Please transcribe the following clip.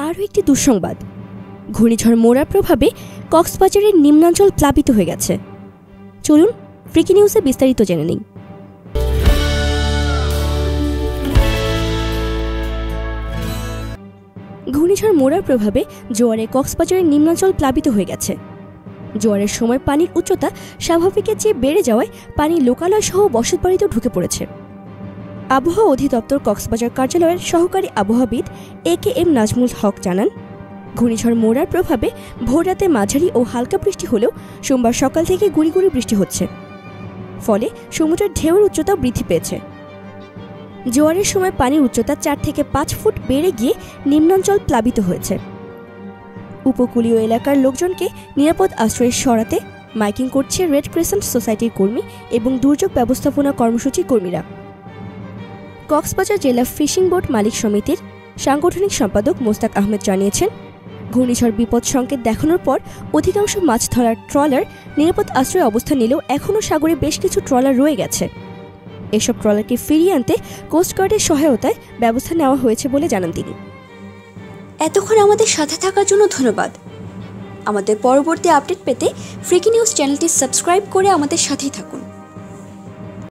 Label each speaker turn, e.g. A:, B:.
A: আরও একটি দুঃসংবাদ, ঘূর্ণিঝড় মোরার প্রভাবে কক্সবাজারের নিম্নাঞ্চল প্লাবিত হয়ে গেছে। চলুন ফ্রিকি নিউজে বিস্তারিত জেনে নিই। ঘূর্ণিঝড় মোরার প্রভাবে জোয়ারে কক্সবাজারের নিম্নাঞ্চল প্লাবিত হয়ে গেছে। জোয়ারের সময় পানির উচ্চতা স্বাভাবিকের চেয়ে বেড়ে যাওয়ায় পানি লোকালয় সহ বসতবাড়িতেও ঢুকে পড়েছে। আবহাওয়া অধিদপ্তর কক্সবাজার কার্যালয়ের সহকারী আবহাওয়াবিদ AKM নাজমুল হক জানান, ঘূর্ণিঝড় মোরার প্রভাবে ভোররাতে মাঝারি ও হালকা বৃষ্টি হলেও সোমবার সকাল থেকে গুঁড়ি গুঁড়ি বৃষ্টি হচ্ছে, ফলে সমুদ্রের ঢেউয়ের উচ্চতা বৃদ্ধি পেয়েছে। জোয়ারের সময় পানির উচ্চতা 4 থেকে 5 ফুট বেড়ে গিয়ে নিম্নাঞ্চল প্লাবিত হয়েছে। উপকূলীয় এলাকার লোকজনকে নিরাপদ আশ্রয়ে সরাতে মাইকিং করছে রেড ক্রিসেন্ট সোসাইটির কর্মী এবং দুর্যোগ ব্যবস্থাপনা কর্মসূচির কর্মীরা। কক্সবাজার জেলা ফিশিং বোট মালিক সমিতির সাংগঠনিক সম্পাদক মোস্তাক আহমেদ জানিয়েছেন, ঘূর্ণিঝড় বিপদ সংকেত দেখানোর পর অধিকাংশ মাছ ধরার ট্রলার নিরাপদ আশ্রয়ে অবস্থান নিলেও এখনও সাগরে বেশ কিছু ট্রলার রয়ে গেছে। এসব ট্রলারকে ফিরিয়ে আনতে কোস্টগার্ডের সহায়তায় ব্যবস্থা নেওয়া হয়েছে বলে জানান তিনি।
B: এতক্ষণ আমাদের সাথে থাকার জন্য ধন্যবাদ। আমাদের পরবর্তী আপডেট পেতে ফ্রিকি নিউজ চ্যানেলটি সাবস্ক্রাইব করে আমাদের সাথেই থাকুন।